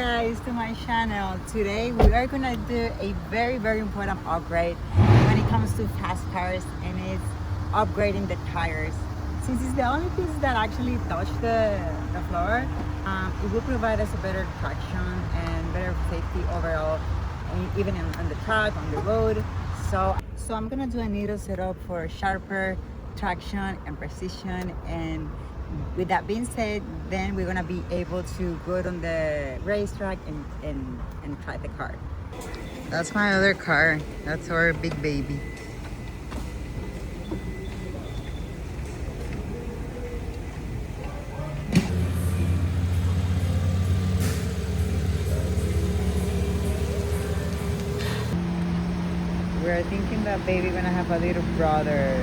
guys to my channel. Today we are gonna do a very important upgrade when it comes to fast cars, and it's upgrading the tires. Since it's the only piece that actually touch the floor, it will provide us a better traction and better safety overall, and even on the track, on the road. So I'm gonna do a NITTO setup for sharper traction and precision, and with that being said, then we're gonna be able to go on the racetrack and try the car. That's my other car. That's our big baby. We're thinking that baby gonna have a little brother.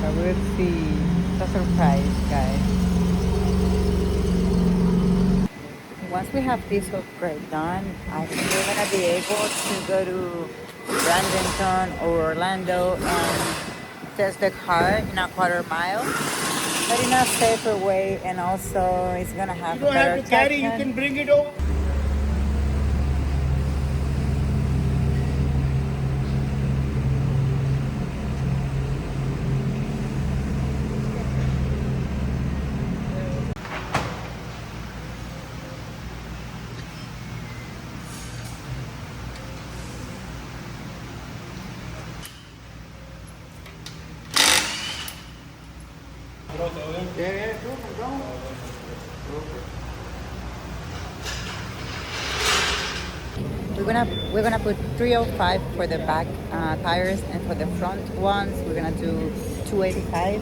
But we'll see. It's a surprise, guys. Once we have this upgrade done, I think we're gonna be able to go to Bradenton or Orlando and test the car in a quarter mile, but in a safer way, and also it's gonna have You don't better have to carry, you traction. can bring it over. Yeah, go. We're gonna put 305 for the back tires, and for the front ones we're gonna do 285,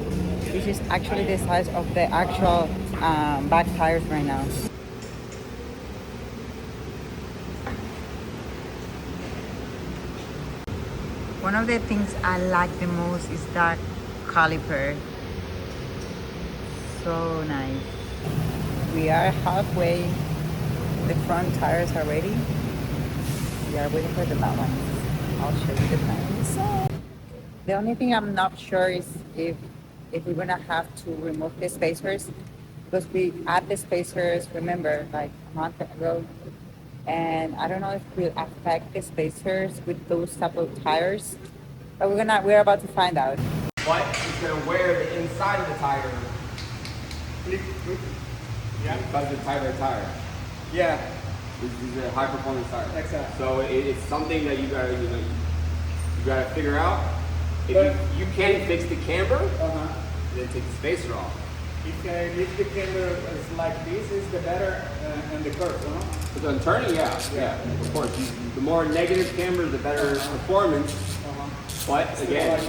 which is actually the size of the actual back tires right now. One of the things I like the most is that caliper. So nice. We are halfway. The front tires are ready. We are waiting for the back ones. I'll show you the plans. So the only thing I'm not sure is if we're gonna have to remove the spacers, because we add the spacers, remember, like a month ago, and I don't know if it will affect the spacers with those type of tires, but we're about to find out. But it's going to wear the inside of the tire. Yeah. Because the tire. Yeah, This is a high performance tire. Exactly. So it's something that you gotta, you gotta figure out. If But- you can fix the camber, uh-huh. then take the spacer off. If the camera is like this, is the better and the curve, no? But on turning, yeah, of course. The more negative camber, the better performance. But again,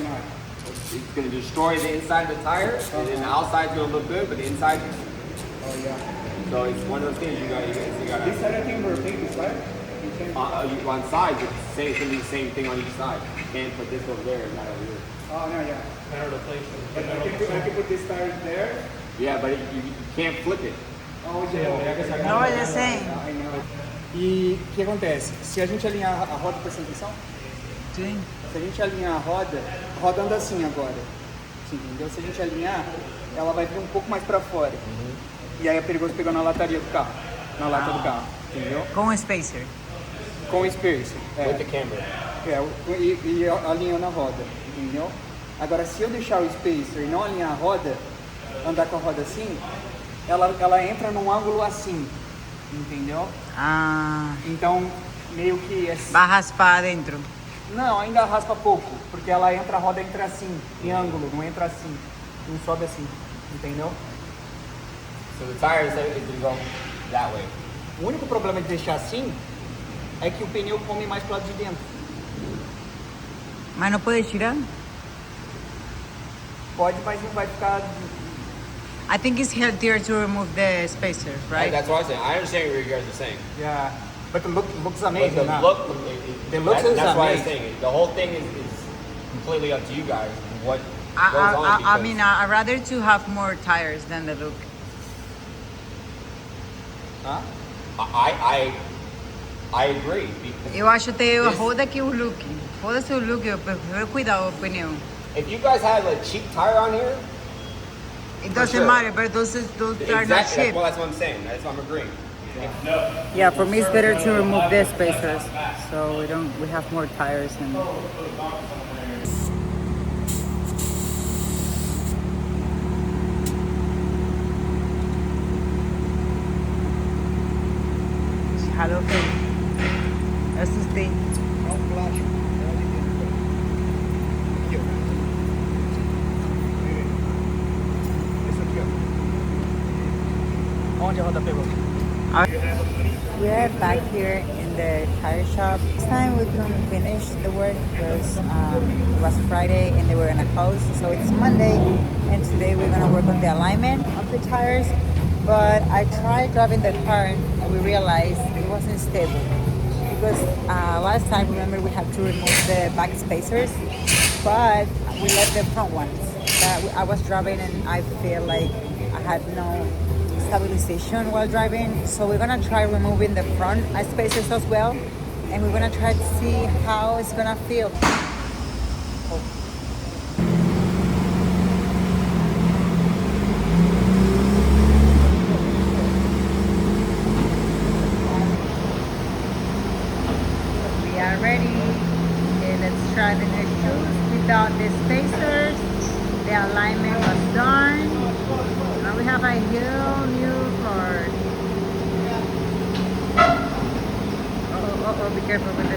it's gonna destroy the inside of the tire, and then the outside's gonna look good, but the inside. Oh yeah. So it's one of those things you gotta. This other camera take this right? You can. On sides, it's gonna be the same thing on each side. You can't put this over there and that over here. Oh no, yeah. Better to place But I can put this tire there. Yeah, but you can't flip it. Oh, yeah. No, it's the same. I know. E o que acontece? Se a gente alinhar a roda, presta atenção? Sim. Se a gente alinhar a roda anda assim agora. Você entendeu? Se a gente alinhar, ela vai vir um pouco mais pra fora. E aí é perigoso pegar na lataria do carro. Na lata do carro. Entendeu? Com spacer. Com o spacer. With the camber. E alinhando a roda. Entendeu? Agora, se eu deixar o spacer e não alinhar a roda, andar com a roda assim, ela entra num ângulo assim. Entendeu? Ah, Então, meio que... vai raspar dentro. Não, ainda raspa pouco, porque a roda entra assim, em ângulo, não entra assim, não sobe assim, entendeu? So the tire is going to go that way. O único problema de deixar assim é que o pneu come mais pro lado de dentro. Mas não pode tirar? Pode, mas não vai ficar... I think it's healthier to remove the spacers, right? That's what I'm saying. I understand what you guys are saying. Yeah, but the looks But amazing. the huh? look, The looks is that's why I'm amazing. saying the whole thing is completely up to you guys. What goes on? I because- mean, I'd rather to have more tires than the look. Hã? I agree. Because Eu acho que roda aqui o look. Foda-se o look, eu prefiro cuidar o pneu. if you guys have a cheap tire on here, It doesn't sure. matter, but those are not exactly. cheap. Well, that's what I'm saying. That's what I'm agreeing. Yeah, for me it's better to remove the spacers so we have more tires and Hello, assustei. Onde a roda pegou? We are back here in the tire shop. This time we couldn't finish the work because it was Friday and they were gonna close. So it's Monday and today we're gonna work on the alignment of the tires. But I tried driving the car and we realized it wasn't stable. Because last time, remember, we had to remove the back spacers, but we left the front ones. I was driving and I feel like I had no stabilization while driving. So we're gonna try removing the front spacers as well, and we're gonna try to see how it's gonna feel. We are ready. Okay, let's try the new shoes without the spacers. The alignment was done. Now we have a whole new car. Oh, be careful with